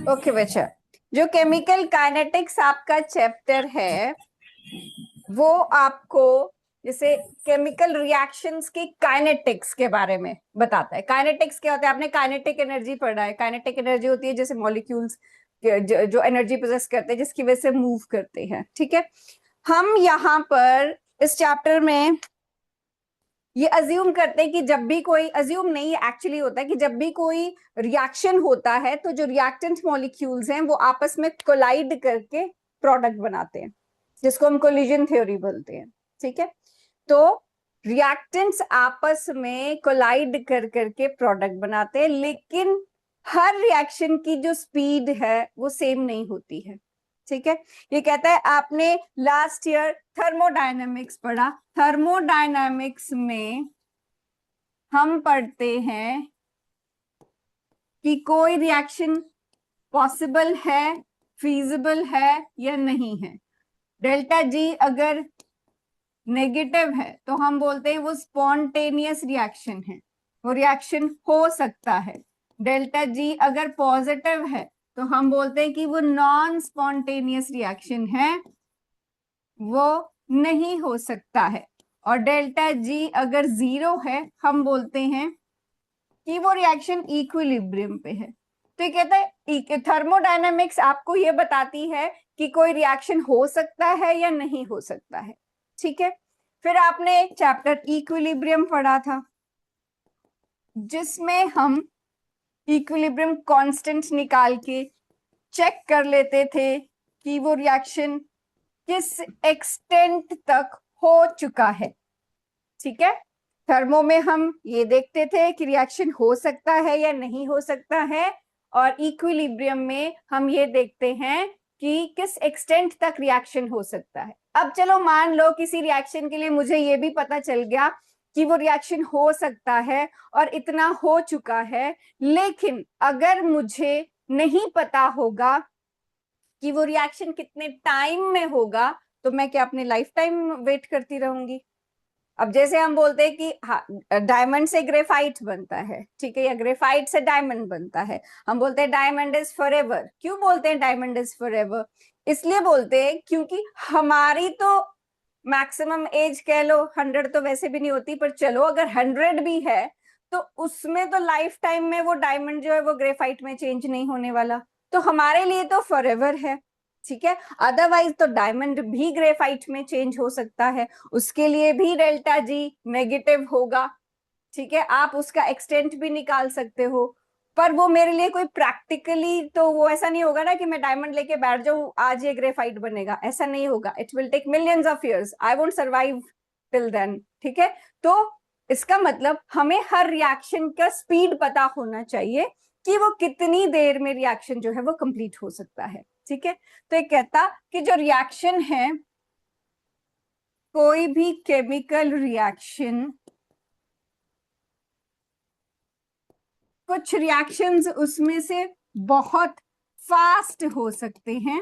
Okay बच्चा, जो chemical kinetics आपका चैप्टर है वो आपको जैसे केमिकल रिएक्शंस की काइनेटिक्स के बारे में बताता है। काइनेटिक्स क्या होता है? आपने काइनेटिक एनर्जी पढ़ा है। काइनेटिक एनर्जी होती है जैसे मॉलिक्यूल्स जो एनर्जी पोजेस करते हैं जिसकी वजह से मूव करते हैं। ठीक है, हम यहाँ पर इस चैप्टर में ये अज्यूम करते हैं कि जब भी कोई, अज्यूम नहीं एक्चुअली होता है कि जब भी कोई रिएक्शन होता है तो जो रिएक्टेंट मॉलिक्यूल्स हैं वो आपस में कोलाइड करके प्रोडक्ट बनाते हैं, जिसको हम कोलिजन थ्योरी बोलते हैं। ठीक है, तो रिएक्टेंट्स आपस में कोलाइड कर करके प्रोडक्ट बनाते हैं, लेकिन हर रिएक्शन की जो स्पीड है वो सेम नहीं होती है। ठीक है, ये कहता है, आपने लास्ट ईयर थर्मोडायनेमिक्स पढ़ा। थर्मोडायनेमिक्स में हम पढ़ते हैं कि कोई रिएक्शन पॉसिबल है, फीजिबल है या नहीं है। डेल्टा जी अगर नेगेटिव है तो हम बोलते हैं वो स्पॉन्टेनियस रिएक्शन है, वो रिएक्शन हो सकता है। डेल्टा जी अगर पॉजिटिव है तो हम बोलते हैं कि वो नॉन स्पॉन्टेनियस रिएक्शन है, वो नहीं हो सकता है। और डेल्टा जी अगर 0 है हम बोलते हैं कि वो रिएक्शन इक्विलिब्रियम पे है। तो ये कहता है थर्मोडायनामिक्स आपको ये बताती है कि कोई रिएक्शन हो सकता है या नहीं हो सकता है। ठीक है, फिर आपने चैप्टर इक्विलिब्रियम पढ़ा था जिसमें हम इक्विलिब्रियम कांस्टेंट निकाल के चेक कर लेते थे कि वो रिएक्शन किस एक्सटेंट तक हो चुका है। ठीक है, थर्मो में हम ये देखते थे कि रिएक्शन हो सकता है या नहीं हो सकता है, और इक्विलिब्रियम में हम ये देखते हैं कि किस एक्सटेंट तक रिएक्शन हो सकता है। अब चलो मान लो किसी रिएक्शन के लिए मुझे ये भी पता चल गया कि वो रिएक्शन हो सकता है और इतना हो चुका है, लेकिन अगर मुझे नहीं पता होगा कि वो रिएक्शन कितने टाइम में होगा तो मैं क्या अपनी लाइफ टाइम वेट करती रहूंगी? अब जैसे हम बोलते हैं कि डायमंड से ग्रेफाइट बनता है, ठीक है, या ग्रेफाइट से डायमंड बनता है, हम बोलते हैं डायमंड इज फॉरएवर। क्यों बोलते हैं डायमंड इज फॉरएवर? इसलिए बोलते हैं क्योंकि हमारी तो मैक्सिमम एज कह लो 100 तो वैसे भी नहीं होती, पर चलो अगर 100 भी है तो उसमें तो लाइफ टाइम में वो डायमंड जो है वो ग्रेफाइट में चेंज नहीं होने वाला, तो हमारे लिए तो फॉरएवर है। ठीक है, अदरवाइज तो डायमंड भी ग्रेफाइट में चेंज हो सकता है, उसके लिए भी डेल्टा जी नेगेटिव होगा। ठीक है, आप उसका एक्सटेंट भी निकाल सकते हो, पर वो मेरे लिए कोई प्रैक्टिकली तो वो ऐसा नहीं होगा ना कि मैं डायमंड लेके बैठ जाऊं आज ये ग्रेफाइट बनेगा, ऐसा नहीं होगा। It will take millions of years, I won't survive till then. ठीक है, तो इसका मतलब हमें हर रिएक्शन का स्पीड पता होना चाहिए कि वो कितनी देर में रिएक्शन जो है वो कंप्लीट हो सकता है। ठीक है, तो ये कहता कि जो रिएक्शन है, कोई भी केमिकल रिएक्शन, कुछ रिएक्शंस उसमें से बहुत फास्ट हो सकते हैं।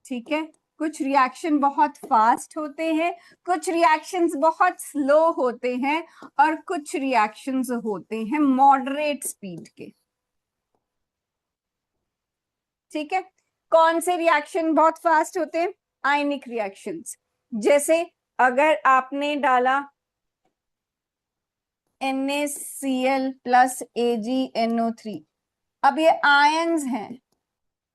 ठीक है, कुछ रिएक्शन बहुत फास्ट होते हैं, कुछ रिएक्शंस बहुत स्लो होते हैं, और कुछ रिएक्शंस होते हैं मॉडरेट स्पीड के। ठीक है, कौन से रिएक्शन बहुत फास्ट होते हैं? आयनिक रिएक्शंस। जैसे अगर आपने डाला NaCl प्लस AgNO3, अब ये आयंस हैं,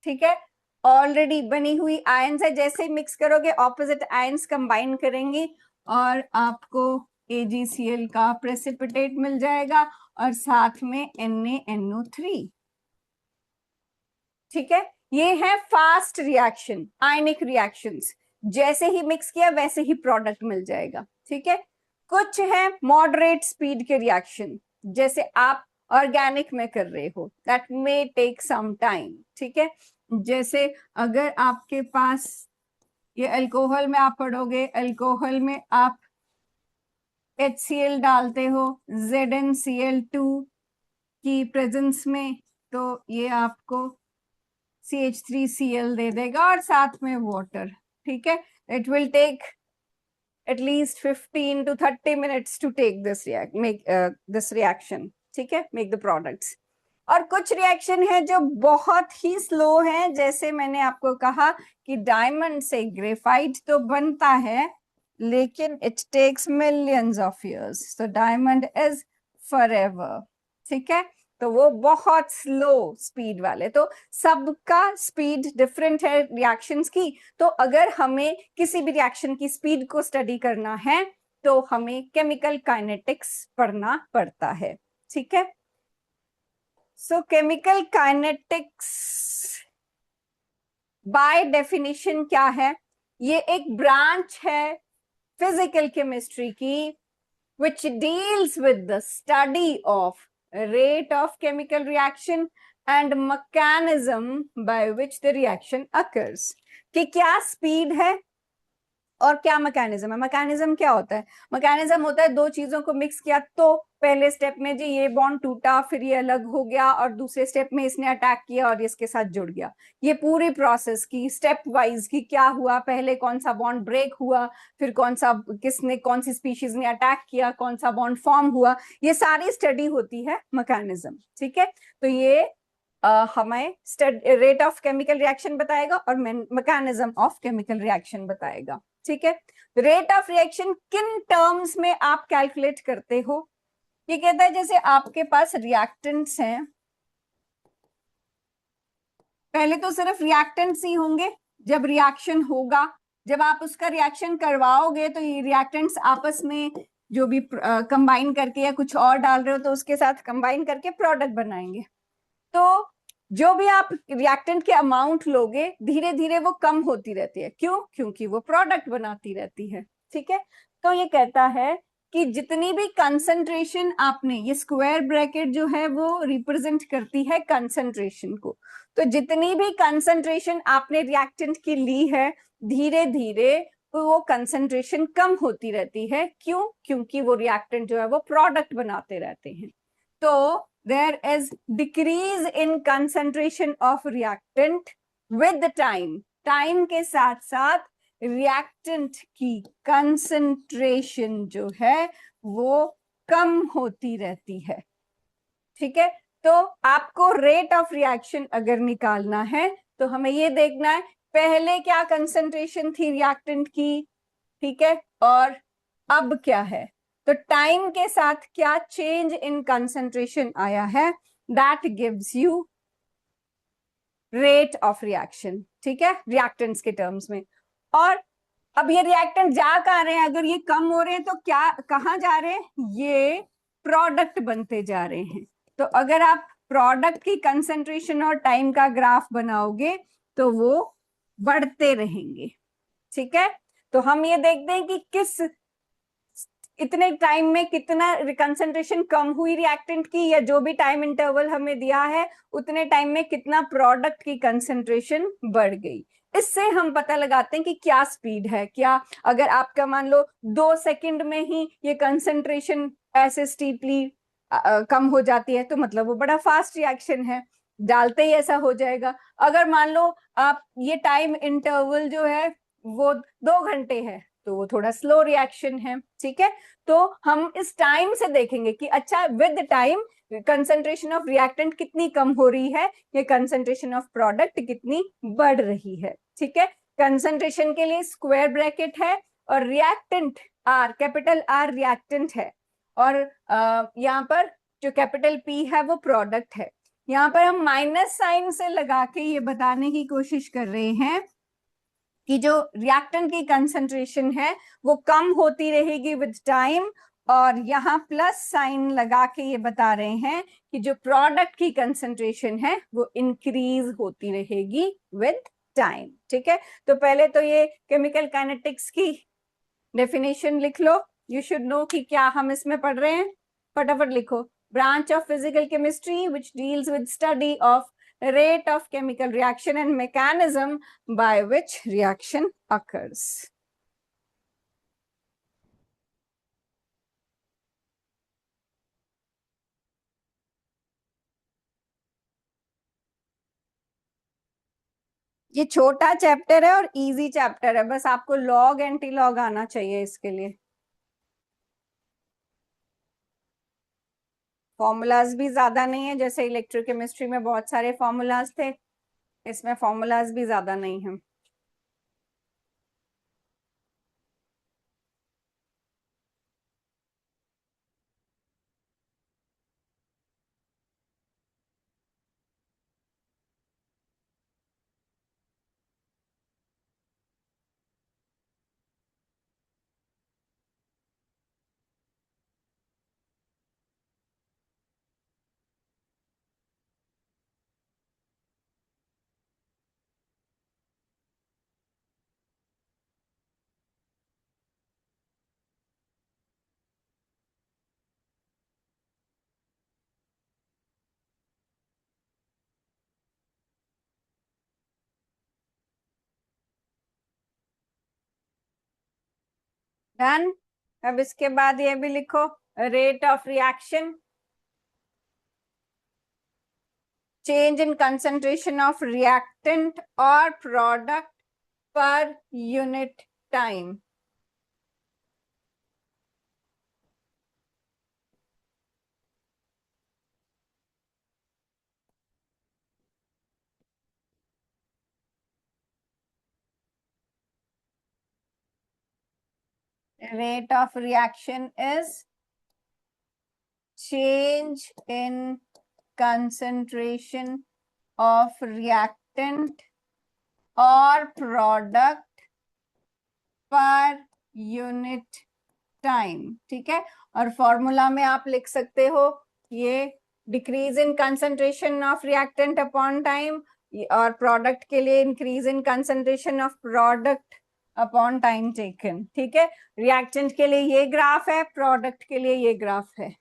ठीक है, ऑलरेडी बनी हुई आयंस है, जैसे मिक्स करोगे ऑपोजिट आयंस कंबाइन करेंगे और आपको AgCl का प्रेसिपिटेट मिल जाएगा और साथ में NaNO3। ठीक है, ये है फास्ट रिएक्शन, आयनिक रिएक्शंस, जैसे ही मिक्स किया वैसे ही प्रोडक्ट मिल जाएगा। ठीक है, कुछ है मॉडरेट स्पीड के रिएक्शन, जैसे आप ऑर्गेनिक में कर रहे हो, that may take some time. ठीक है, जैसे अगर आपके पास ये अल्कोहल में आप पढ़ोगे, अल्कोहल में आप HCl डालते हो ZnCl2 की प्रेजेंस में, तो ये आपको CH3Cl दे देगा और साथ में वाटर। ठीक है, it will take at least 15 to 30 minutes to take this reaction. ठीक है, make the products. और कुछ रिएक्शन है जो बहुत ही स्लो है, जैसे मैंने आपको कहा कि डायमंड से ग्रेफाइट तो बनता है लेकिन it takes millions of years, तो डायमंड इज फॉरएवर। ठीक है, तो वो बहुत स्लो स्पीड वाले, तो सबका स्पीड डिफरेंट है रिएक्शंस की। तो अगर हमें किसी भी रिएक्शन की स्पीड को स्टडी करना है तो हमें केमिकल काइनेटिक्स पढ़ना पड़ता है। ठीक है, सो केमिकल काइनेटिक्स बाय डेफिनेशन क्या है? ये एक ब्रांच है फिजिकल केमिस्ट्री की which deals with the study of rate of chemical reaction and mechanism by which the reaction occurs। कि क्या स्पीड है और क्या मैकेनिज्म है। मैकेनिज्म क्या होता है? मैकेनिज्म होता है दो चीजों को मिक्स किया, तो पहले स्टेप में जी ये बॉन्ड टूटा, फिर ये अलग हो गया, और दूसरे स्टेप में इसने अटैक किया और इसके साथ जुड़ गया। ये पूरी प्रोसेस की स्टेप वाइज की क्या हुआ, पहले कौन सा बॉन्ड ब्रेक हुआ, फिर कौन सा किसने कौन सी स्पीशीज ने अटैक किया, कौन सा बॉन्ड फॉर्म हुआ, ये सारी स्टडी होती है मैकेनिज्म। ठीक है, तो ये हमें रेट ऑफ केमिकल रिएक्शन बताएगा और मैकेनिज्म ऑफ केमिकल रिएक्शन बताएगा। ठीक है, रेट ऑफ रिएक्शन किन टर्म्स में आप कैलकुलेट करते हो? ये कहता है जैसे आपके पास रिएक्टेंट्स हैं, पहले तो सिर्फ रिएक्टेंट्स ही होंगे, जब रिएक्शन होगा, जब आप उसका रिएक्शन करवाओगे तो ये रिएक्टेंट्स आपस में जो भी कंबाइन करके या कुछ और डाल रहे हो तो उसके साथ कंबाइन करके प्रोडक्ट बनाएंगे। तो जो भी आप रिएक्टेंट के अमाउंट लोगे धीरे धीरे वो कम होती रहती है। क्यों? क्योंकि वो प्रोडक्ट बनाती रहती है। ठीक है, तो ये कहता है कि जितनी भी कंसंट्रेशन आपने, ये स्क्वायर ब्रैकेट जो है वो रिप्रेजेंट करती है कंसंट्रेशन को, तो जितनी भी कंसंट्रेशन आपने रिएक्टेंट की ली है धीरे धीरे वो कंसंट्रेशन कम होती रहती है। क्यों? क्योंकि वो रिएक्टेंट जो है वो प्रोडक्ट बनाते रहते हैं। तो there is decrease in concentration of reactant with the time। Time के साथ साथ रिएक्टेंट की कंसंट्रेशन जो है वो कम होती रहती है। ठीक है, तो आपको रेट ऑफ रिएक्शन अगर निकालना है तो हमें ये देखना है पहले क्या कंसंट्रेशन थी रिएक्टेंट की, ठीक है, और अब क्या है। तो टाइम के साथ क्या चेंज इन कंसंट्रेशन आया है, that gives you rate of reaction. ठीक है, रिएक्टेंट्स के टर्म्स में। और अब ये रिएक्टेंट जा कहाँ रहे हैं? अगर ये कम हो रहे हैं तो क्या कहाँ जा रहे हैं? ये प्रोडक्ट बनते जा रहे हैं। तो अगर आप प्रोडक्ट की कंसंट्रेशन और टाइम का ग्राफ बनाओगे तो वो बढ़ते रहेंगे। ठीक है, तो हम ये देखते हैं कि किस इतने टाइम में कितना कंसंट्रेशन कम हुई रिएक्टेंट की, या जो भी टाइम इंटरवल हमें दिया है उतने टाइम में कितना प्रोडक्ट की कंसंट्रेशन बढ़ गई। इससे हम पता लगाते हैं कि क्या स्पीड है। क्या अगर आपका मान लो 2 सेकंड में ही ये कंसंट्रेशन ऐसे स्टीपली कम हो जाती है तो मतलब वो बड़ा फास्ट रिएक्शन है, डालते ही ऐसा हो जाएगा। अगर मान लो आप ये टाइम इंटरवल जो है वो 2 घंटे है तो वो थोड़ा स्लो रिएक्शन है। ठीक है, तो हम इस टाइम से देखेंगे कि अच्छा with time concentration of reactant कितनी कम हो रही है, या कंसंट्रेशन ऑफ प्रोडक्ट कितनी बढ़ रही है। ठीक है, कंसंट्रेशन के लिए स्क्वायर ब्रैकेट है और reactant R, capital R reactant है, और यहाँ पर जो कैपिटल पी है वो प्रोडक्ट है। यहाँ पर हम माइनस साइन से लगा के ये बताने की कोशिश कर रहे हैं कि जो रिएक्टेंट की कंसंट्रेशन है वो कम होती रहेगी विद टाइम, और यहाँ प्लस साइन लगा के ये बता रहे हैं कि जो प्रोडक्ट की कंसंट्रेशन है वो इंक्रीज होती रहेगी विद टाइम। ठीक है, तो पहले तो ये केमिकल काइनेटिक्स की डेफिनेशन लिख लो। यू शुड नो कि क्या हम इसमें पढ़ रहे हैं, फटाफट लिखो। Branch of physical chemistry which deals with study of rate of chemical reaction and mechanism by which reaction occurs। ये छोटा चैप्टर है और इजी चैप्टर है, बस आपको लॉग एंटी लॉग आना चाहिए इसके लिए। फॉर्मूलाज भी ज्यादा नहीं है, जैसे इलेक्ट्रोकेमिस्ट्री में बहुत सारे फॉर्मूलाज थे, इसमें फॉर्मूलाज भी ज्यादा नहीं है। डन। अब इसके बाद ये भी लिखो, rate of reaction, change in concentration of reactant or product per unit time. Rate of reaction is change in concentration of reactant or product per unit time. ठीक है, और फॉर्मूला में आप लिख सकते हो ये decrease in concentration of reactant upon time, और प्रोडक्ट के लिए increase in concentration of product upon time taken. ठीक है, रिएक्टेंट के लिए ये ग्राफ है, प्रोडक्ट के लिए ये ग्राफ है।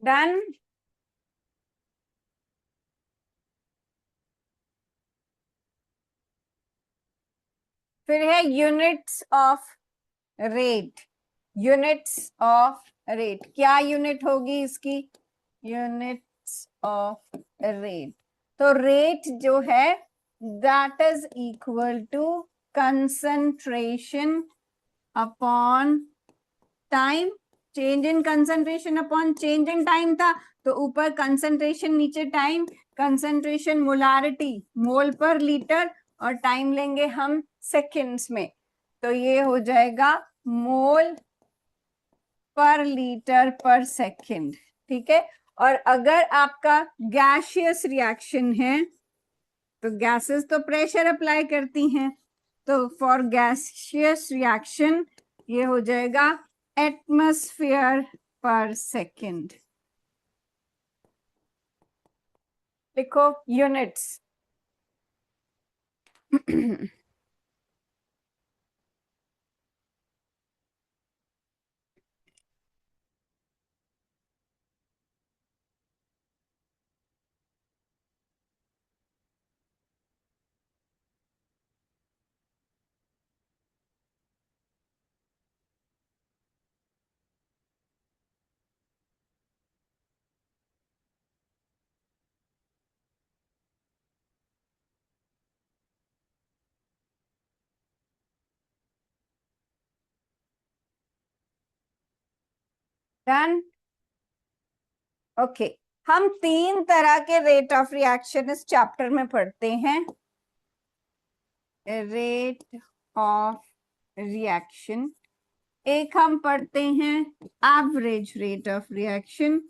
डन। फिर है units of rate. Units of rate, क्या यूनिट होगी इसकी? Units of rate. तो रेट जो है that is equal to concentration upon time. Change in concentration upon change in time था, तो ऊपर कंसंट्रेशन नीचे टाइम। कंसंट्रेशन मोलारिटी मोल पर लीटर, और टाइम लेंगे हम सेकेंड्स में, तो ये हो जाएगा मोल पर लीटर पर सेकेंड। ठीक है, और अगर आपका गैसियस रिएक्शन है तो गैसेस तो प्रेशर अप्लाई करती हैं, तो फॉर गैसियस रिएक्शन ये हो जाएगा एटमॉस्फेयर पर सेकेंड। लिखो यूनिट्स। डन। ओके, हम तीन तरह के रेट ऑफ रिएक्शन इस चैप्टर में पढ़ते हैं। रेट ऑफ रिएक्शन, एक हम पढ़ते हैं एवरेज रेट ऑफ रिएक्शन,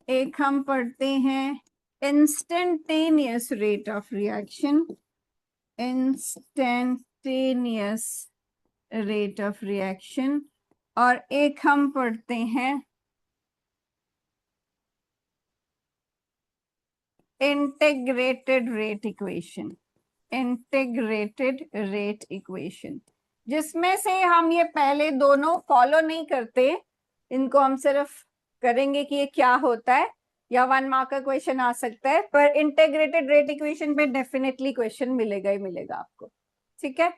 एक हम पढ़ते हैं instantaneous rate of reaction, instantaneous rate of reaction, और एक हम पढ़ते हैं integrated rate equation. Integrated rate equation, जिसमें से हम ये पहले दोनों फॉलो नहीं करते, इनको हम सिर्फ करेंगे कि ये क्या होता है, या 1 मार्क का क्वेश्चन आ सकता है, पर इंटीग्रेटेड रेट इक्वेशन पे डेफिनेटली क्वेश्चन मिलेगा ही मिलेगा आपको, ठीक है।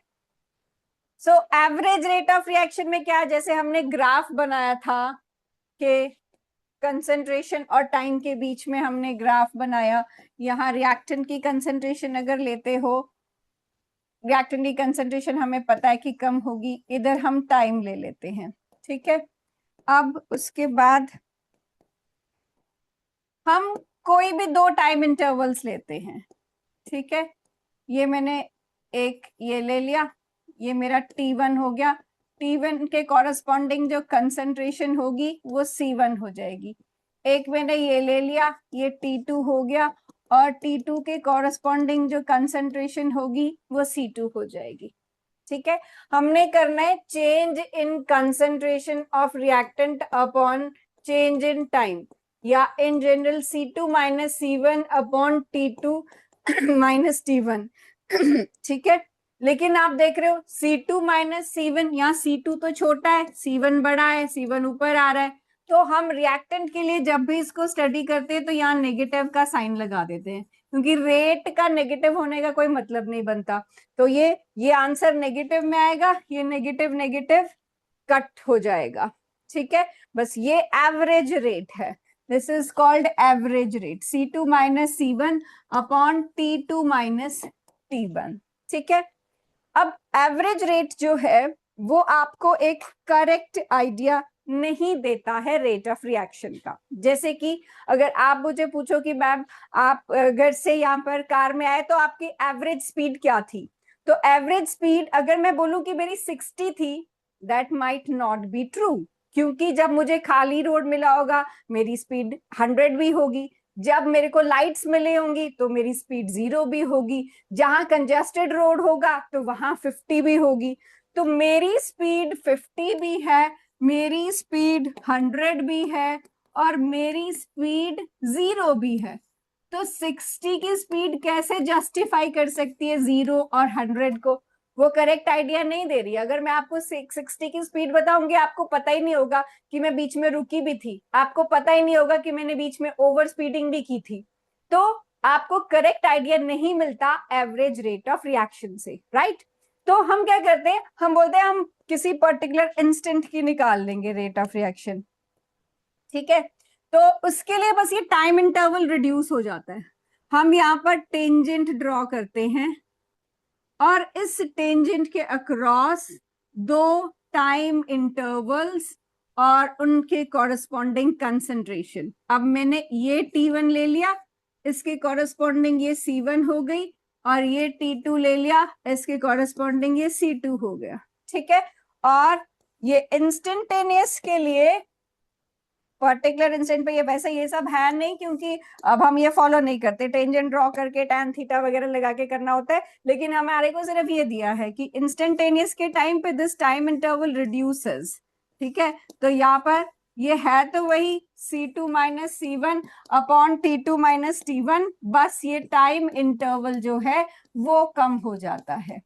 So average rate of reaction में क्या, जैसे हमने ग्राफ बनाया था कि कंसंट्रेशन और टाइम के बीच में हमने ग्राफ बनाया, यहाँ रिएक्टेंट की कंसंट्रेशन अगर लेते हो, रिएक्टेंट की कंसंट्रेशन हमें पता है कि कम होगी, इधर हम टाइम ले लेते हैं, ठीक है। अब उसके बाद हम कोई भी 2 टाइम इंटरवल्स लेते हैं, ठीक है। ये मैंने एक ये ले लिया, ये मेरा T1 हो गया, T1 के कॉरस्पॉन्डिंग जो कंसंट्रेशन होगी वो C1 हो जाएगी। एक मैंने ये ले लिया, ये T2 हो गया, और T2 के कॉरस्पॉन्डिंग जो कंसंट्रेशन होगी वो C2 हो जाएगी, ठीक है। हमने करना है change in concentration of reactant upon change in time, या in general C2 minus C1 upon T2 minus T1, ठीक है। लेकिन आप देख रहे हो C2 माइनस C1, यहाँ C2 तो छोटा है, C1 बड़ा है, C1 ऊपर आ रहा है, तो हम रिएक्टेंट के लिए जब भी इसको स्टडी करते हैं तो यहाँ नेगेटिव का साइन लगा देते हैं, क्योंकि रेट का नेगेटिव होने का कोई मतलब नहीं बनता। तो ये आंसर नेगेटिव में आएगा, ये नेगेटिव नेगेटिव कट हो जाएगा, ठीक है। बस ये एवरेज रेट है, this is called average rate, C2 minus C1 upon T2 minus T1, ठीक है। अब एवरेज रेट जो है वो आपको एक करेक्ट आइडिया नहीं देता है रेट ऑफ रिएक्शन का। जैसे कि अगर आप मुझे पूछो कि मैम आप घर से यहाँ पर कार में आए तो आपकी एवरेज स्पीड क्या थी, तो एवरेज स्पीड अगर मैं बोलूं कि मेरी 60 थी, that might not be true, क्योंकि जब मुझे खाली रोड मिला होगा मेरी स्पीड 100 भी होगी, जब मेरे को लाइट्स मिले होंगी तो मेरी स्पीड 0 भी होगी, जहां कंजेस्टेड रोड होगा तो वहां 50 भी होगी। तो मेरी स्पीड 50 भी है, मेरी स्पीड 100 भी है, और मेरी स्पीड 0 भी है। तो 60 की स्पीड कैसे जस्टिफाई कर सकती है 0 और 100 को, वो करेक्ट आइडिया नहीं दे रही। अगर मैं आपको 60 की स्पीड बताऊंगी आपको पता ही नहीं होगा कि मैं बीच में रुकी भी थी, आपको पता ही नहीं होगा कि मैंने बीच में ओवर स्पीडिंग भी की थी, तो आपको करेक्ट आइडिया नहीं मिलता एवरेज रेट ऑफ रिएक्शन से, राइट। तो हम क्या करते हैं, हम बोलते हैं हम किसी पर्टिकुलर इंस्टेंट की निकाल लेंगे रेट ऑफ रिएक्शन, ठीक है। तो उसके लिए बस ये टाइम इंटरवल रिड्यूस हो जाता है, हम यहाँ पर टेंजेंट ड्रॉ करते हैं और इस टेंजेंट के अक्रॉस 2 टाइम इंटरवल्स और उनके कॉरेस्पॉन्डिंग कंसंट्रेशन। अब मैंने ये T1 ले लिया, इसके कॉरेस्पॉन्डिंग ये C1 हो गई, और ये T2 ले लिया, इसके कॉरेस्पॉन्डिंग ये C2 हो गया, ठीक है। और ये इंस्टेंटेनियस के लिए पर्टिकुलर इंस्टेंट पे ये वैसे ये सब है नहीं, क्योंकि अब हम ये फॉलो नहीं करते, टेंजेंट ड्रॉ करके tan थीटा वगैरह लगा के करना होता है, लेकिन हमारे को सिर्फ ये दिया है कि इंस्टेंटेनियस के टाइम पे दिस टाइम इंटरवल रिड्यूसेस, ठीक है। तो यहाँ पर ये है तो वही C2 minus C1 upon T2 minus T1, बस ये टाइम इंटरवल जो है वो कम हो जाता है।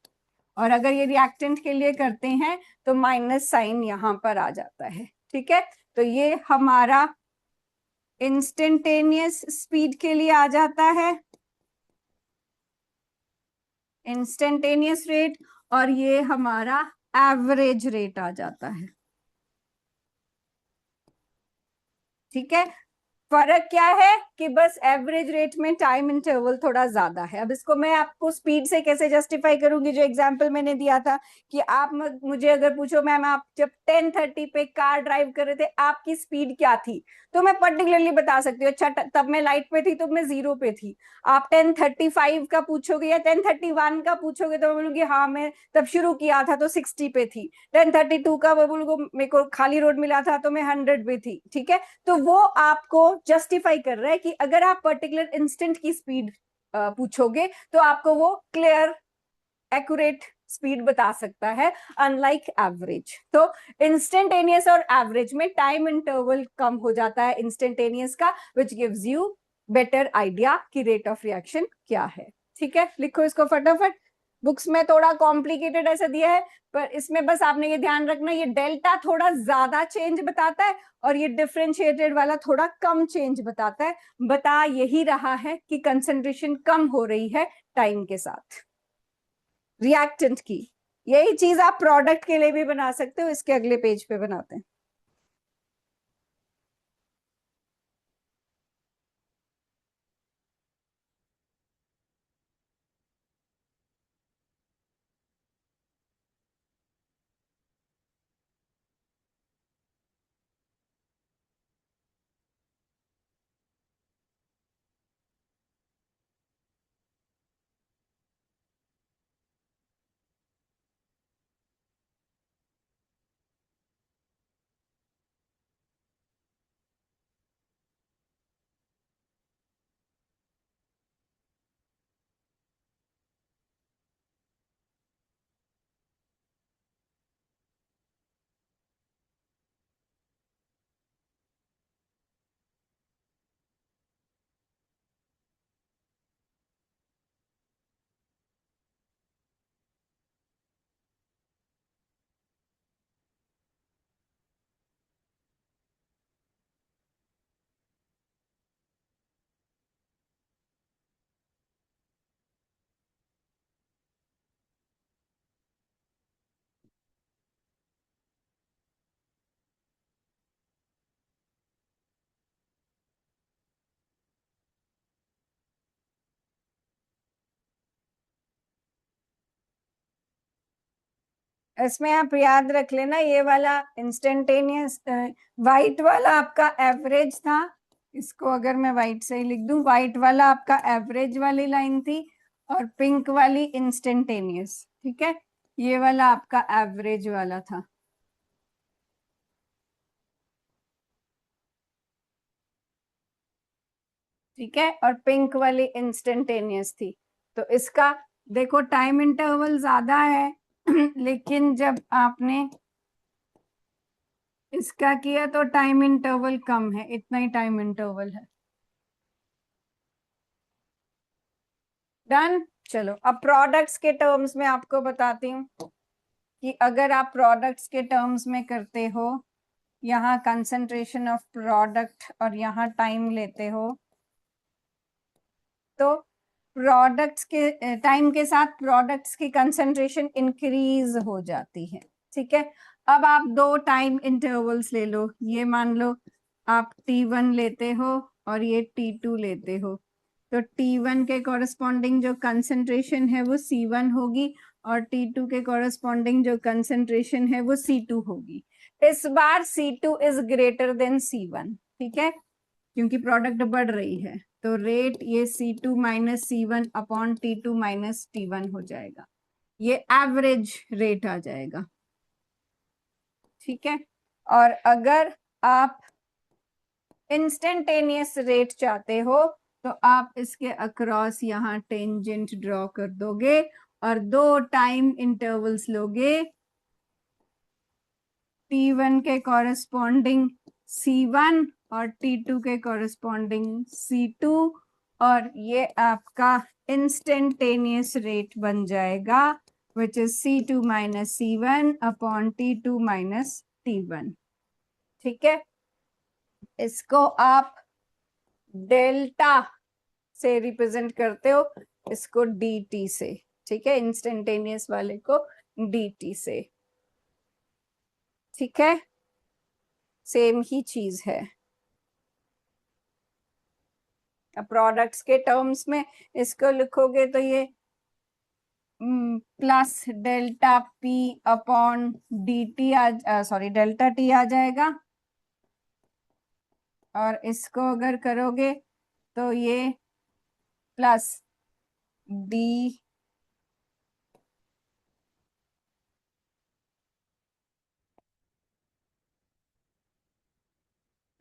और अगर ये रिएक्टेंट के लिए करते हैं तो माइनस साइन यहाँ पर आ जाता है, ठीक है। तो ये हमारा इंस्टेंटेनियस स्पीड के लिए आ जाता है, इंस्टेंटेनियस रेट, और ये हमारा एवरेज रेट आ जाता है, ठीक है। फर्क क्या है कि बस एवरेज रेट में टाइम इंटरवल थोड़ा ज्यादा है। अब इसको मैं आपको स्पीड से कैसे जस्टिफाई करूंगी, जो एग्जांपल मैंने दिया था कि आप मुझे अगर पूछो मैम आप जब 10:30 पे कार ड्राइव कर रहे थे आपकी स्पीड क्या थी, तो मैं पर्टिकुलरली बता सकती हूँ, अच्छा तब मैं लाइट पे थी तो मैं 0 पे थी। आप 10:35 का पूछोगे या 10:31 का पूछोगे तो मैं बोलूंगी हाँ मैं तब शुरू किया था तो 60 पे थी। 10:32 का मैं बोलूंगी मेरे को खाली रोड मिला था तो मैं 100 पे थी, ठीक है। तो वो आपको जस्टिफाई कर रहा है कि अगर आप पर्टिकुलर इंस्टेंट की स्पीड पूछोगे तो आपको वो क्लियर एक्यूरेट स्पीड बता सकता है, अनलाइक एवरेज। तो इंस्टेंटेनियस और एवरेज में टाइम इंटरवल कम हो जाता है इंस्टेंटेनियस का, which gives you better idea कि रेट ऑफ रिएक्शन क्या है, ठीक है। लिखो इसको फटाफट, बुक्स में थोड़ा कॉम्प्लिकेटेड ऐसा दिया है, पर इसमें बस आपने ये ध्यान रखना, ये डेल्टा थोड़ा ज्यादा चेंज बताता है और ये डिफरेंशिएटेड वाला थोड़ा कम चेंज बताता है। बता यही रहा है कि कंसंट्रेशन कम हो रही है टाइम के साथ रिएक्टेंट की। यही चीज आप प्रोडक्ट के लिए भी बना सकते हो, इसके अगले पेज पे बनाते हैं। इसमें आप याद रख लेना, ये वाला इंस्टेंटेनियस व्हाइट वाला आपका एवरेज था। इसको अगर मैं व्हाइट से ही लिख दूं, व्हाइट वाला आपका एवरेज वाली लाइन थी और पिंक वाली इंस्टेंटेनियस। ठीक है, ये वाला आपका एवरेज वाला था। ठीक है, और पिंक वाली इंस्टेंटेनियस थी। तो इसका देखो टाइम इंटरवल ज्यादा है लेकिन जब आपने इसका किया तो टाइम इंटरवल कम है, इतना ही टाइम इंटरवल है। डन। चलो अब प्रोडक्ट्स के टर्म्स में आपको बताती हूँ कि अगर आप प्रोडक्ट्स के टर्म्स में करते हो, यहाँ कंसंट्रेशन ऑफ प्रोडक्ट और यहाँ टाइम लेते हो, तो प्रोडक्ट्स के टाइम के साथ प्रोडक्ट्स की कंसंट्रेशन इंक्रीज हो जाती है। ठीक है, अब आप दो टाइम इंटरवल्स ले लो, ये मान लो आप T1 लेते हो और ये T2 लेते हो, तो T1 के कॉरेस्पॉन्डिंग जो कंसंट्रेशन है वो C1 होगी और T2 के कॉरेस्पॉन्डिंग जो कंसंट्रेशन है वो C2 होगी। इस बार C2 is greater than C1। ठीक है, क्योंकि प्रोडक्ट बढ़ रही है, तो रेट ये C2 minus C1 upon T2 minus T1 हो जाएगा, ये एवरेज रेट आ जाएगा। ठीक है, और अगर आप इंस्टेंटेनियस रेट चाहते हो तो आप इसके अक्रॉस यहाँ टेंजेंट ड्रॉ कर दोगे और दो टाइम इंटरवल्स लोगे, T1 के कॉरेस्पॉन्डिंग C1 और T2 के कॉरेस्पॉन्डिंग C2, और ये आपका इंस्टेंटेनियस रेट बन जाएगा which is C2 minus C1 upon T2 minus T1। ठीक है, इसको आप डेल्टा से रिप्रेजेंट करते हो, इसको dt से। ठीक है, इंस्टेंटेनियस वाले को dt से। ठीक है, सेम ही चीज है। अब प्रोडक्ट्स के टर्म्स में इसको लिखोगे तो ये plus delta p upon dt sorry delta t आ जाएगा, और इसको अगर करोगे तो ये plus d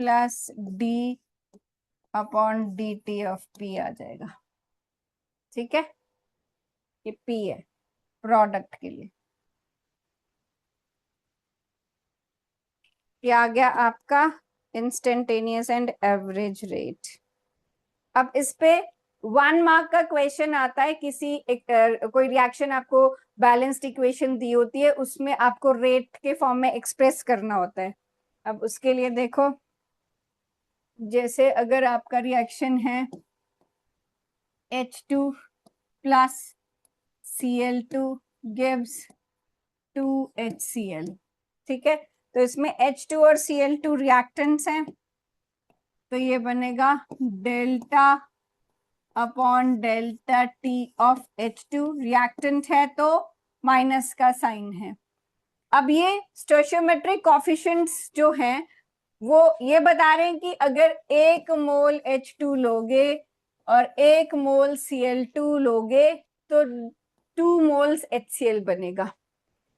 plus d upon dt of p आ जाएगा। ठीक है, ये p है प्रोडक्ट के लिए। ये आ गया आपका इंस्टेंटेनियस एंड एवरेज रेट। अब इस पे 1 मार्क का क्वेश्चन आता है, किसी कोई रिएक्शन आपको बैलेंस्ड इक्वेशन दी होती है, उसमें आपको रेट के फॉर्म में एक्सप्रेस करना होता है। अब उसके लिए देखो, जैसे अगर आपका रिएक्शन है H2 plus Cl2 gives 2HCl, ठीक है। तो इसमें H2 और Cl2 रिएक्टेंट्स हैं, तो ये बनेगा delta upon delta T of H2, reactant है तो माइनस का साइन है। अब ये स्टोइचियोमेट्रिक कोएफिशिएंट्स जो हैं वो ये बता रहे हैं कि अगर 1 मोल H2 लोगे और 1 मोल Cl2 लोगे तो 2 मोल्स HCl बनेगा।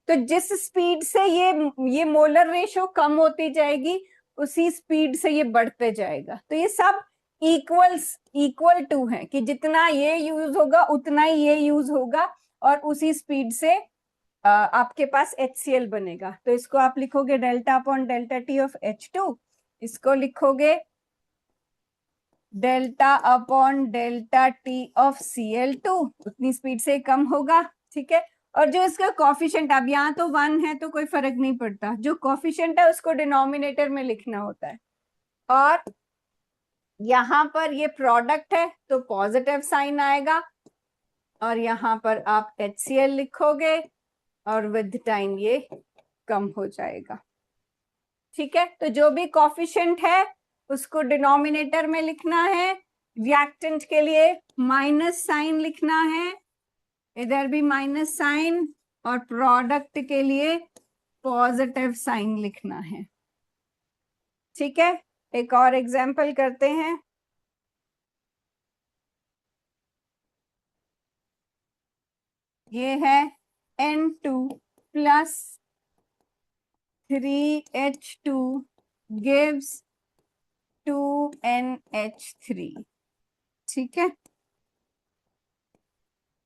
तो जिस स्पीड से ये मोलर रेशो कम होती जाएगी, उसी स्पीड से ये बढ़ते जाएगा। तो ये सब इक्वल टू है कि जितना ये यूज होगा उतना ही ये यूज होगा, और उसी स्पीड से आपके पास HCl बनेगा। तो इसको आप लिखोगे delta upon delta T of H2, इसको लिखोगे delta upon delta T of Cl2, उतनी स्पीड से कम होगा, ठीक है। और जो इसका कॉफिशिएंट, अब यहाँ तो 1 है तो कोई फर्क नहीं पड़ता, जो कॉफिशिएंट है उसको डिनोमिनेटर में लिखना होता है। और यहाँ पर ये प्रोडक्ट है तो पॉजिटिव साइन आएगा, और यहाँ पर आप HCl लिखोगे और विद टाइम ये कम हो जाएगा, ठीक है। तो जो भी कॉफिशिएंट है उसको डिनोमिनेटर में लिखना है, रिएक्टेंट के लिए माइनस साइन लिखना है, इधर भी माइनस साइन, और प्रोडक्ट के लिए पॉजिटिव साइन लिखना है, ठीक है। एक और एग्जांपल करते हैं। ये है N2 plus 3H2 gives 2NH3, ठीक है।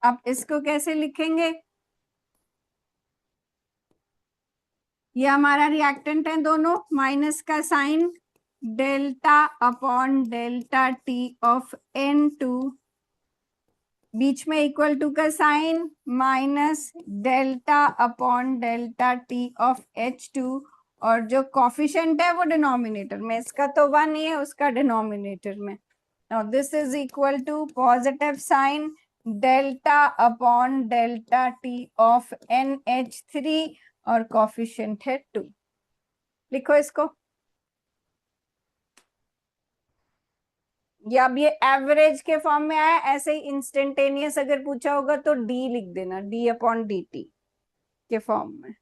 अब इसको कैसे लिखेंगे? ये हमारा रिएक्टेंट है दोनों, माइनस का sign, delta upon delta T of N2, बीच में इक्वल टू का sign, minus delta upon delta T of H2, और जो कॉफिशिएंट है वो डिनोमिनेटर में, इसका तो 1 ही है, उसका डिनोमिनेटर में। Now this is equal to positive sign delta upon delta T of NH3, और कॉफिशिएंट है 2। लिखो इसको, या अब ये एवरेज के फॉर्म में आया, ऐसे ही इंस्टेंटेनियस अगर पूछा होगा तो डी लिख देना, डी अपॉन डी टी के फॉर्म में।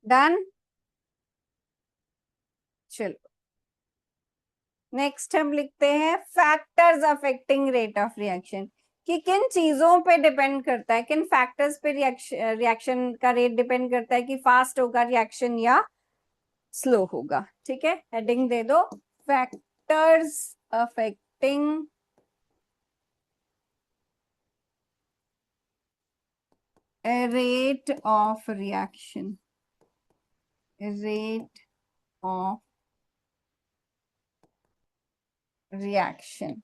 डन। चलो नेक्स्ट हम लिखते हैं factors affecting rate of reaction, कि किन चीजों पे डिपेंड करता है, किन फैक्टर्स पे रिएक्शन का रेट डिपेंड करता है कि फास्ट होगा रिएक्शन या स्लो होगा, ठीक है। हेडिंग दे दो, factors affecting rate of reaction, rate of reaction।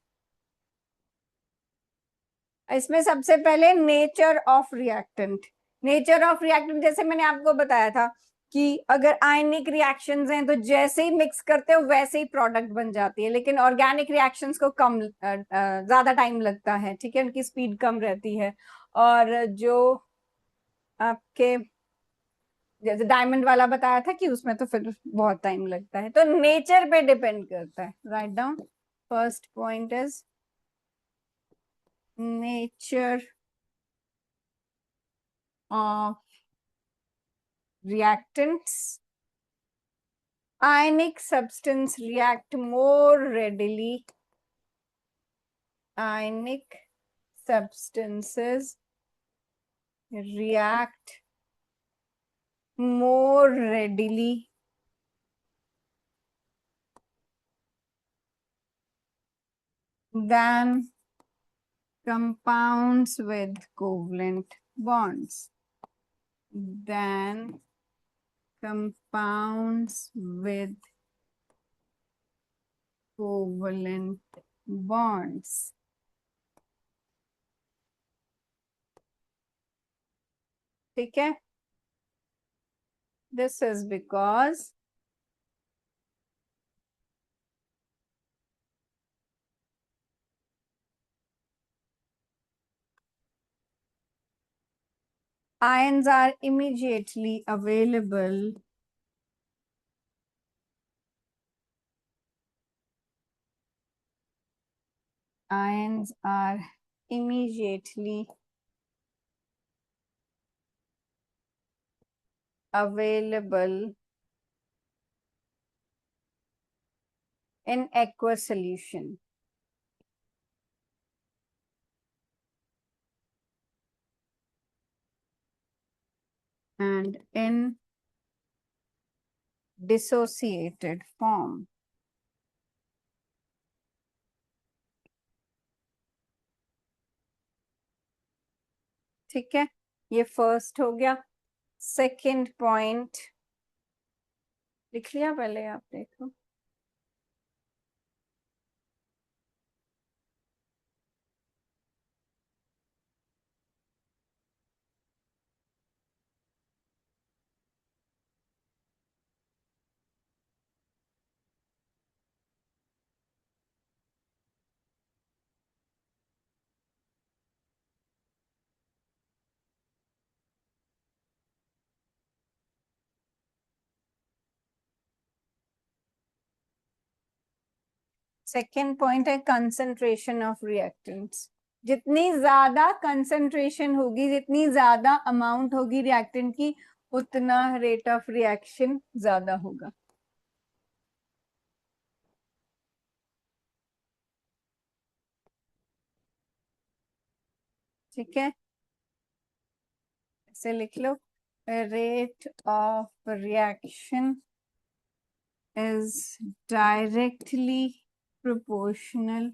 इसमें सबसे पहले nature of reactant, nature of reactant जैसे मैंने आपको बताया था कि अगर आयनिक रिएक्शंस हैं तो जैसे ही मिक्स करते हो वैसे ही प्रोडक्ट बन जाती है, लेकिन ऑर्गेनिक रिएक्शंस को कम ज्यादा टाइम लगता है, ठीक है, उनकी स्पीड कम रहती है। और जो आपके जैसे डायमंड वाला बताया था कि उसमें तो फिर बहुत टाइम लगता है, तो नेचर पे डिपेंड करता है। Write down, first point is nature of reactants. Ionic substance react more readily. Ionic substances react more readily than compounds with covalent bonds. Than compounds with covalent bonds. ठीक है, this is because ions are immediately available ions are immediately available in aqueous solution. And in dissociated form. ठीक है, ये first हो गया। Second point लिख लिया, पहले आप देखो। सेकेंड पॉइंट है कंसंट्रेशन ऑफ रिएक्टेंट्स। जितनी ज्यादा कंसंट्रेशन होगी, जितनी ज्यादा अमाउंट होगी रिएक्टेंट की, उतना रेट ऑफ रिएक्शन ज्यादा होगा। ठीक है, इसे लिख लो, rate of reaction is directly proportional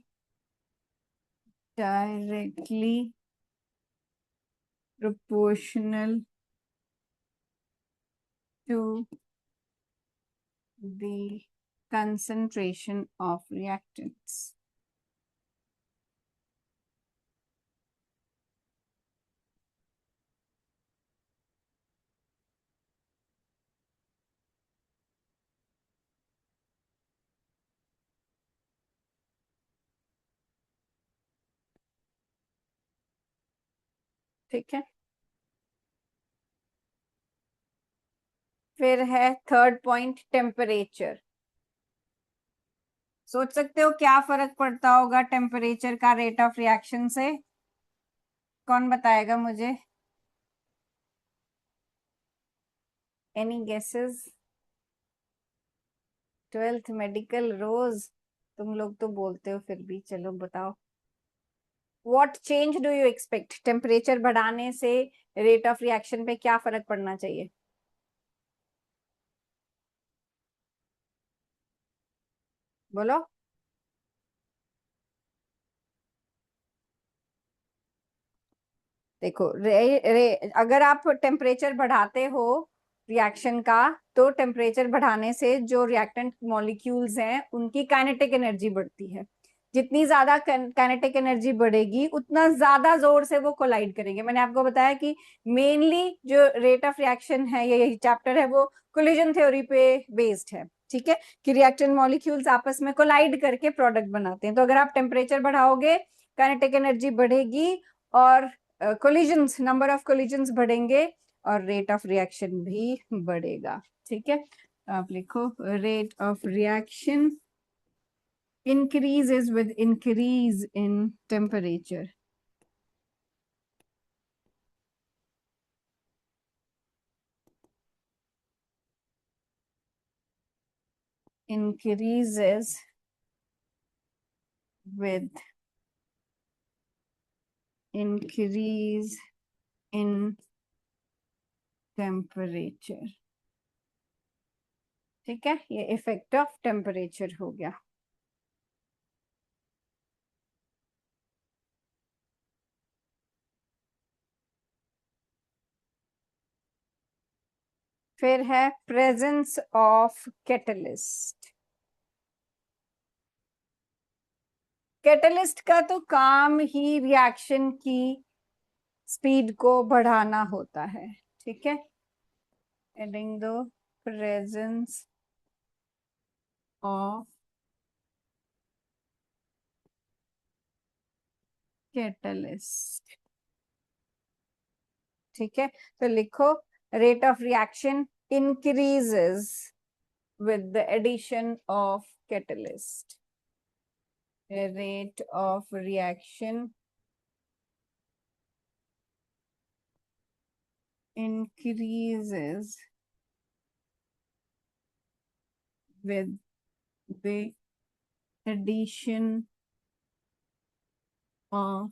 to the concentration of reactants. ठीक है, फिर है थर्ड पॉइंट टेम्परेचर। सोच सकते हो क्या फर्क पड़ता होगा टेम्परेचर का रेट ऑफ रिएक्शन से? कौन बताएगा मुझे? Any guesses? 12th मेडिकल रोज, तुम लोग तो बोलते हो फिर भी, चलो बताओ। What change do you expect? Temperature बढ़ाने से रेट ऑफ रिएक्शन पे क्या फर्क पड़ना चाहिए? बोलो। देखो अगर आप टेम्परेचर बढ़ाते हो रिएक्शन का, तो टेम्परेचर बढ़ाने से जो रिएक्टेंट मॉलिक्यूल्स हैं उनकी काइनेटिक एनर्जी बढ़ती है। जितनी ज्यादा काइनेटिक एनर्जी बढ़ेगी उतना ज्यादा जोर से वो कोलाइड करेंगे। मैंने आपको बताया कि मेनली जो रेट ऑफ रिएक्शन है, यही चैप्टर है, वो कोलिजन थ्योरी पे बेस्ड है। ठीक है, कि रिएक्टेंट मॉलिक्यूल्स आपस में कोलाइड करके प्रोडक्ट बनाते हैं। तो अगर आप टेम्परेचर बढ़ाओगे, काइनेटिक एनर्जी बढ़ेगी और कोलिजन्स, नंबर ऑफ कोलिजन्स बढ़ेंगे और रेट ऑफ रिएक्शन भी बढ़ेगा। ठीक है, आप लिखो rate of reaction increases with increase in temperature. Increases with increase in temperature. ठीक है, ये इफेक्ट ऑफ टेम्परेचर हो गया। फिर है प्रेजेंस ऑफ कैटलिस्ट। कैटलिस्ट का तो काम ही रिएक्शन की स्पीड को बढ़ाना होता है। ठीक है, adding the presence of catalyst. ठीक है, तो लिखो rate of reaction increases with the addition of catalyst. The rate of reaction increases with the addition of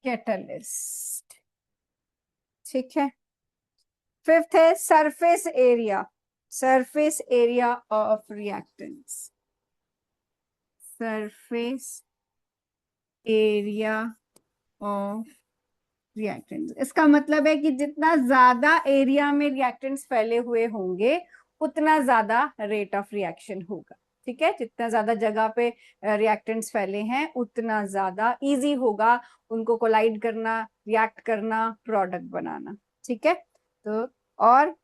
catalyst. ठीक है, फिफ्थ है surface area. Surface area of reactants. Surface area of reactants, इसका मतलब है कि जितना ज्यादा एरिया में रिएक्टेंट्स फैले हुए होंगे उतना ज्यादा रेट ऑफ रिएक्शन होगा। ठीक है, जितना ज्यादा जगह पे रिएक्टेंट्स फैले हैं उतना ज्यादा इजी होगा उनको कोलाइड करना, रिएक्ट करना, प्रोडक्ट बनाना। ठीक है, तो और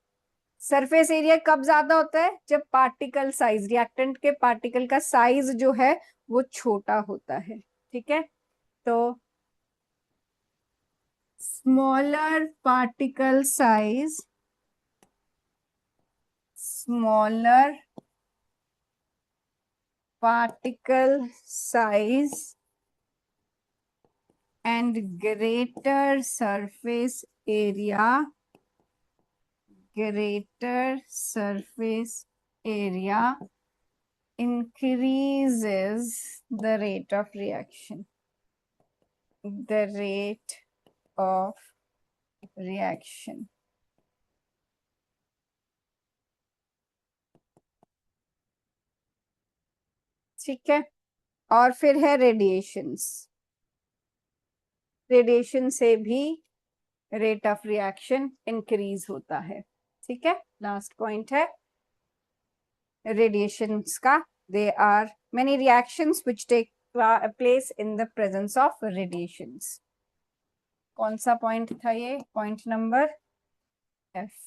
सरफेस एरिया कब ज्यादा होता है? जब पार्टिकल साइज, रिएक्टेंट के पार्टिकल का साइज जो है वो छोटा होता है। ठीक है, तो smaller particle size, smaller particle size and greater surface area, greater surface area increases the rate of reaction, the rate of reaction. ठीक है, और फिर है रेडिएशंस। रेडिएशन से भी रेट ऑफ रिएक्शन इंक्रीज होता है। ठीक है, लास्ट पॉइंट है रेडिएशंस का। They are many reactions which take place in the presence of radiations. कौन सा पॉइंट था ये? Point number F.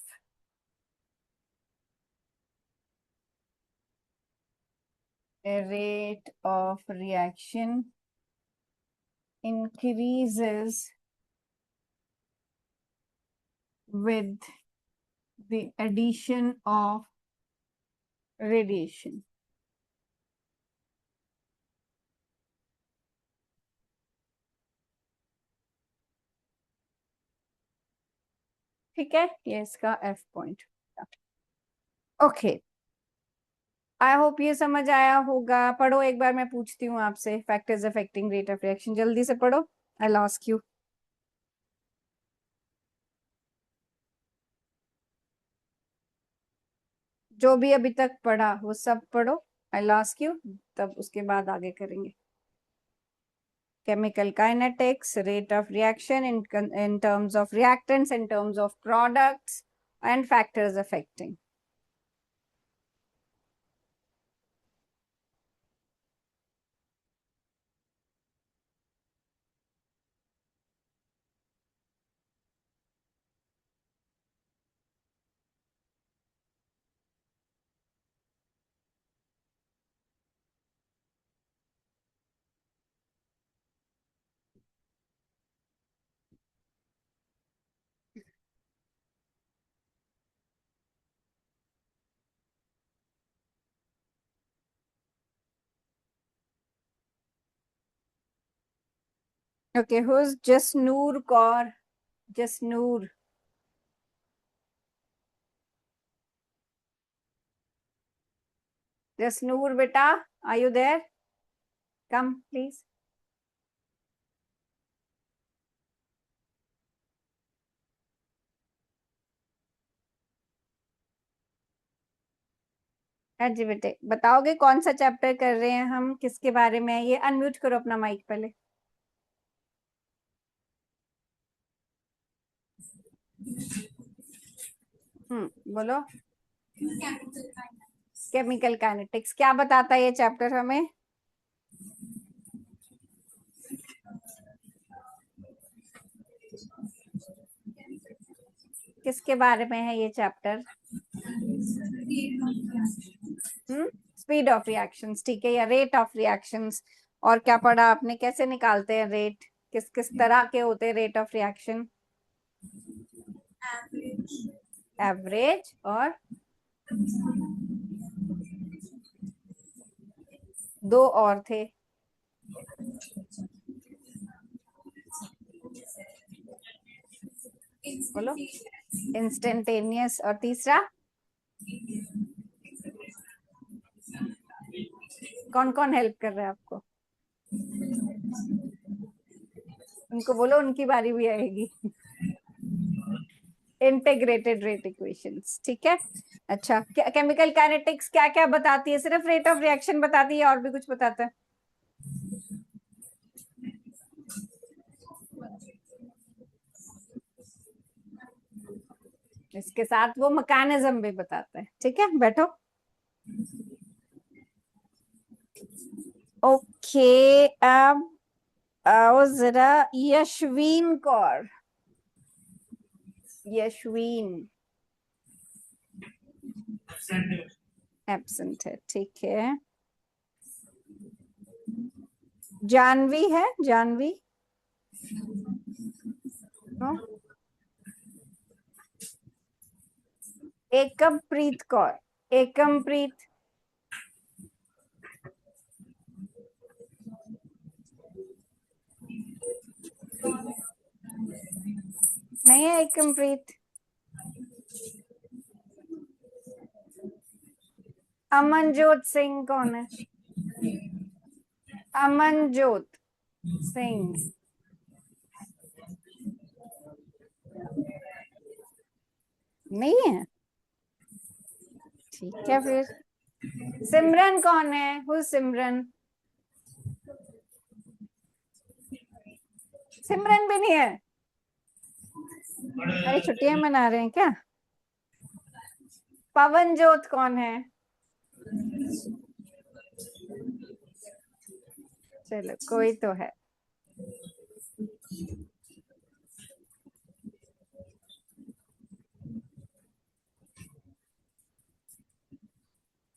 Rate of reaction increases with the addition of radiation. ठीक है, ये इसका F point. Okay, I hope ये समझ आया होगा। पढ़ो एक बार, मैं पूछती हूँ आपसे। Factors affecting rate of reaction, जल्दी से पढ़ो। I ask you. जो भी अभी तक पढ़ा वो सब पढ़ो। आई आस्क यू, तब उसके बाद आगे करेंगे। chemical kinetics, rate of reaction in terms of reactants, in terms of products, and factors affecting. Okay, who's Jasnoor Kaur? Jasnoor. Jasnoor beta, are you there? Come, please. हाँ जी बेटे, बताओगे कौन सा चैप्टर कर रहे हैं हम, किसके बारे में है ये? अनम्यूट करो अपना माइक पहले। बोलो। केमिकल काइनेटिक्स क्या बताता है ये चैप्टर हमें? किसके बारे में है ये चैप्टर? स्पीड ऑफ रिएक्शंस, ठीक है, या रेट ऑफ रिएक्शंस। और क्या पढ़ा आपने, कैसे निकालते हैं रेट, किस किस तरह के होते हैं रेट ऑफ रिएक्शन? एवरेज और दो और थे, बोलो। इंस्टेंटेनियस और तीसरा कौन कौन हेल्प कर रहा है आपको? उनको बोलो उनकी बारी भी आएगी। इंटीग्रेटेड रेट इक्वेशंस, ठीक है। अच्छा, केमिकल काइनेटिक्स क्या क्या बताती है? सिर्फ रेट ऑफ रिएक्शन बताती है और भी कुछ बताता है? इसके साथ वो मैकेनिज्म भी बताता है, ठीक है, बैठो। ओके, अब आओ जरा यशवीन कौर। यशवीन एब्सेंट है, ठीक है। जानवी है, जानवी? नो। एकमप्रीत कौर, एकमप्रीत। नहीं है एकमप्रीत। अमनजोत सिंह कौन है? अमनजोत सिंह नहीं है, ठीक है फिर। सिमरन कौन है? हु सिमरन? सिमरन भी नहीं है। अरे छुट्टियां मना रहे हैं क्या? पवनजोत कौन है? चलो कोई तो है।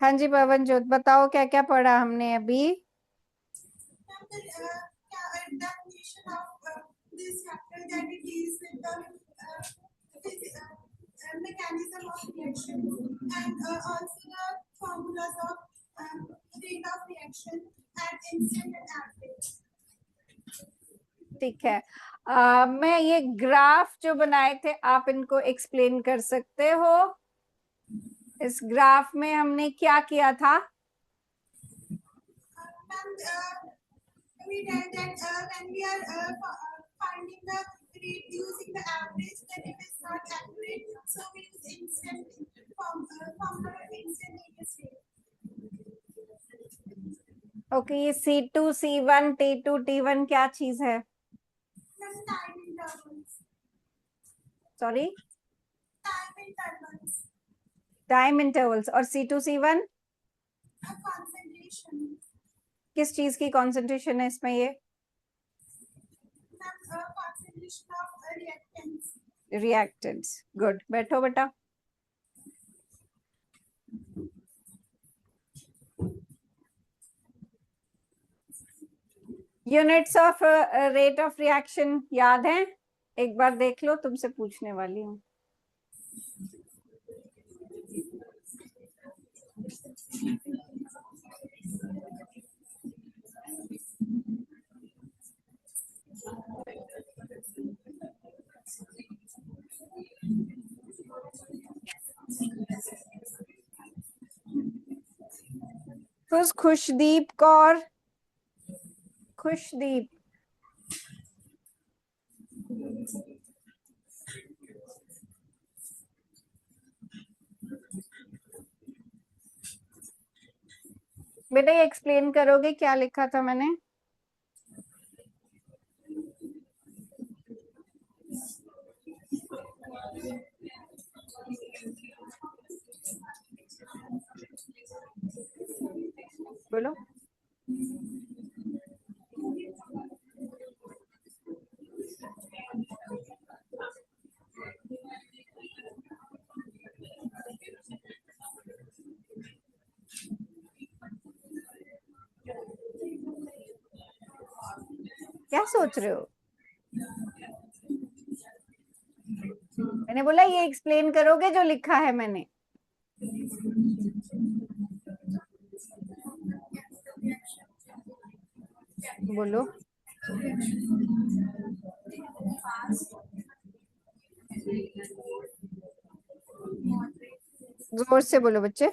हाँ जी पवनजोत, बताओ क्या क्या पढ़ा हमने अभी? mechanism of reaction and also the formulas of rate of reaction at instant and average. ठीक है। मैं ये ग्राफ जो बनाए थे आप इनको एक्सप्लेन कर सकते हो? इस ग्राफ में हमने क्या किया था? We did that when we are finding the rate using the average, then it is not accurate. So we use instant formula instantaneous rate. Okay, ये C2, C1, T2, T1 क्या चीज है? Time intervals. Sorry, time intervals. Time intervals. और C2, C1 concentration. किस चीज की concentration है इसमें? ये concentration of reactants. Reactants, good. बैठो बेटा। Units of rate of reaction याद है? एक बार देख लो, तुमसे पूछने वाली हूँ। खुशदीप कौर, खुशदीप। बेटा ये एक्सप्लेन करोगे क्या लिखा था मैंने? बोलो। क्या सोच रहे हो? मैंने बोला ये एक्सप्लेन करोगे जो लिखा है मैंने। बोलो। जोर से बोलो बच्चे।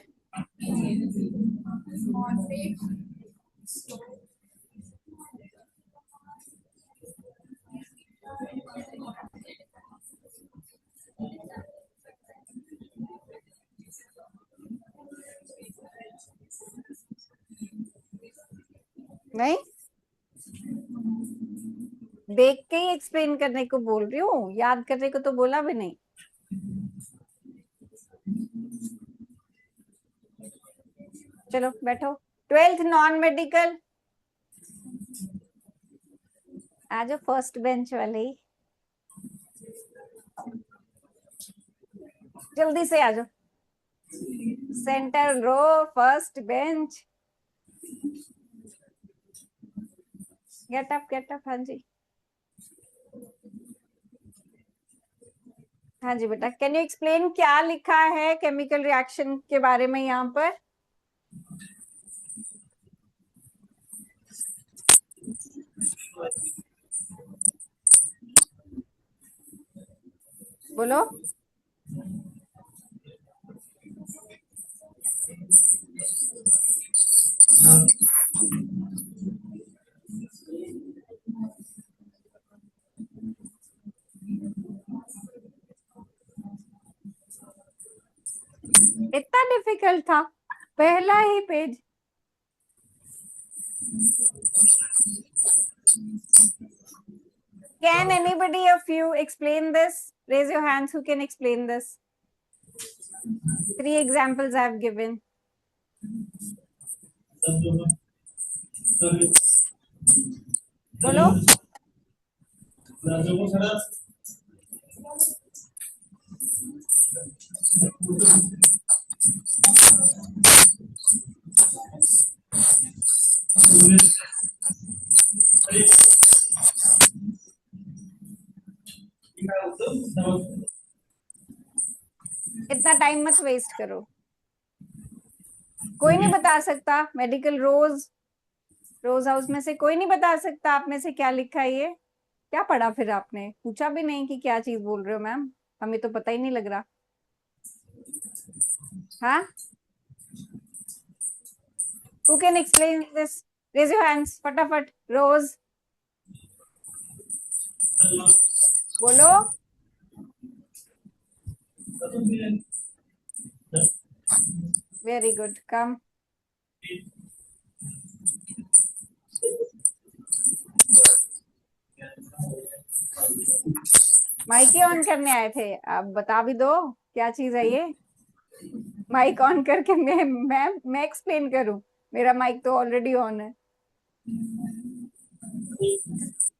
नहीं, देख के ही एक्सप्लेन करने को बोल रही हूँ, याद करने को तो बोला भी नहीं। चलो बैठो। 12th नॉन मेडिकल आ जाओ, फर्स्ट बेंच वाले ही जल्दी से आ जाओ। सेंटर रो, फर्स्ट बेंच। Get up. हाँ जी, हाँ जी बेटा, कैन यू एक्सप्लेन क्या लिखा है केमिकल रिएक्शन के बारे में यहाँ पर? बोलो। इतना डिफिकल्ट था? पहला ही page. Can anybody of you explain this? Raise your hands who can explain this. 3 examples I have given. बोलो। इतना टाइम मत वेस्ट करो। कोई नहीं बता सकता? मेडिकल रोज हाउस में से कोई नहीं बता सकता आप में से क्या लिखा है ये? क्या पढ़ा फिर आपने? पूछा भी नहीं कि क्या चीज बोल रहे हो मैम, हमें तो पता ही नहीं लग रहा। हाँ, who can explain this? Raise your hands फटाफट। रोज बोलो। Very good, come. माइक ही ऑन करने आए थे, आप बता भी दो क्या चीज है ये। माइक ऑन करके मैं एक्सप्लेन करूं? मेरा माइक तो ऑलरेडी ऑन है।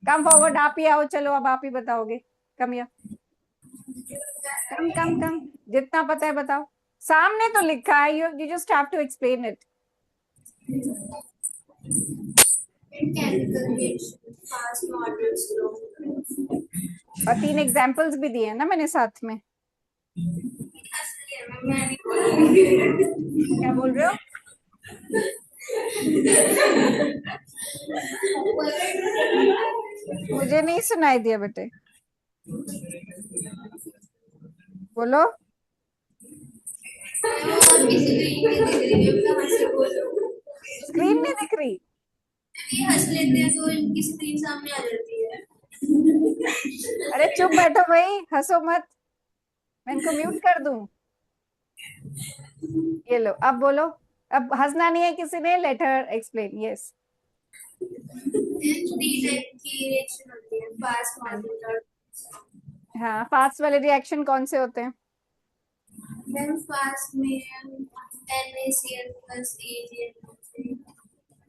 कम फॉरवर्ड, आप ही आओ। चलो अब आप ही बताओगे। कम या कम, जितना पता है बताओ। सामने तो लिखा है, you just have to explain it. और 3 एग्जांपल्स भी दिए हैं ना मैंने साथ में। क्या बोल रहे हो? मुझे नहीं सुनाई दिया बेटे। बोलो। स्क्रीन नहीं दिख रही? हंस लेते हैं तो इनकी स्क्रीन सामने आ जाती है। अरे चुप बैठो भाई, हंसो मत, मैं इनको म्यूट कर दूं? ये लो, अब बोलो। अब हंसना नहीं है किसी ने, let her explain. Yes. Three type की रिएक्शन होती है, फास्ट, मॉडरेट और हाँ, फास्ट वाले रिएक्शन कौन से होते हैं? मैम फास्ट में NaCl plus AgN।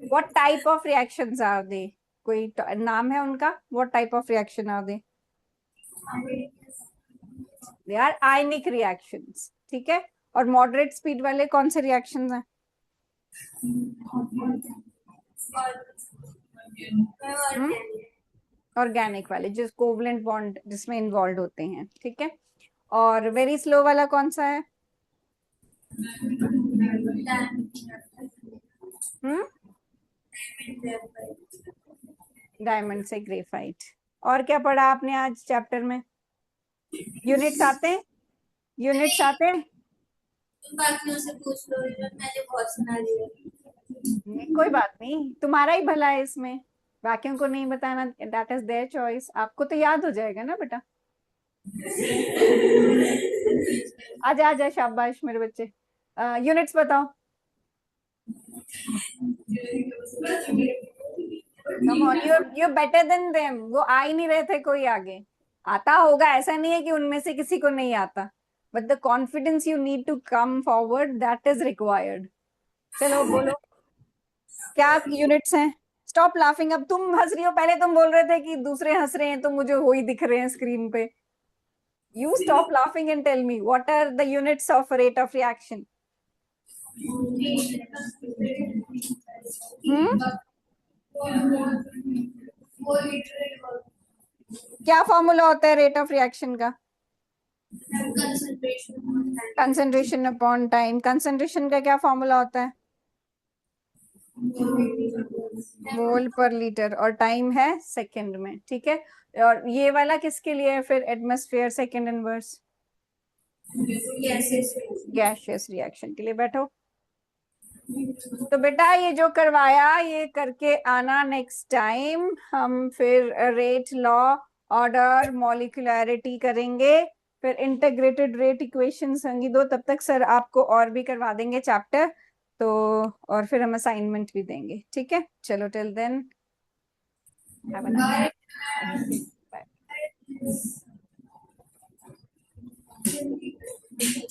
What type of reactions are they? कोई नाम है उनका? What type of reaction are they? They are ionic reactions, ठीक है। और मॉडरेट स्पीड वाले कौन से रिएक्शंस हैं? ऑर्गेनिक वाले, जो कोवलेंट बॉन्ड जिसमें इन्वॉल्व होते हैं, ठीक है। और वेरी स्लो वाला कौन सा है? डायमंड से ग्रेफाइट। और क्या पढ़ा आपने आज चैप्टर में? यूनिट्स आते हैं? यूनिट्स आते हैं? बाकियों से पूछ लो, मैंने बहुत सुना दिया। कोई बात नहीं, तुम्हारा ही भला है इसमें, बाकियों को नहीं बताना, दैट इज देयर चॉइस। आपको तो याद हो जाएगा ना बेटा। आजा आजा, शाबाश मेरे बच्चे। यूनिट्स बताओ। Come on, you better than them. वो आ ही नहीं रहे थे कोई आगे। आता होगा, ऐसा नहीं है कि उनमें से किसी को नहीं आता, but the confidence you need to come forward, that is required. चलो बोलो, क्या यूनिट्स हैं? Stop laughing. अब तुम हंस रही हो, पहले तुम बोल रहे थे कि दूसरे हंस रहे हैं तो मुझे हो ही दिख रहे हैं स्क्रीन पे। You stop laughing and tell me what are the units of rate of reaction? क्या फॉर्मूला होता है रेट ऑफ रिएक्शन का? Concentration upon time. कंसंट्रेशन का क्या फॉर्मूला होता है? मोल पर लीटर, और टाइम है सेकंड में, ठीक है। और ये वाला किसके लिए है फिर? Atmosphere second inverse gaseous reaction के लिए। बैठो। तो बेटा ये जो करवाया ये करके आना नेक्स्ट टाइम। हम फिर रेट लॉ, ऑर्डर, मॉलिक्यूलैरिटी करेंगे, फिर इंटीग्रेटेड रेट इक्वेशंस होंगी दो। तब तक सर आपको और भी करवा देंगे चैप्टर, तो और फिर हम असाइनमेंट भी देंगे, ठीक है। चलो till then, have a nice.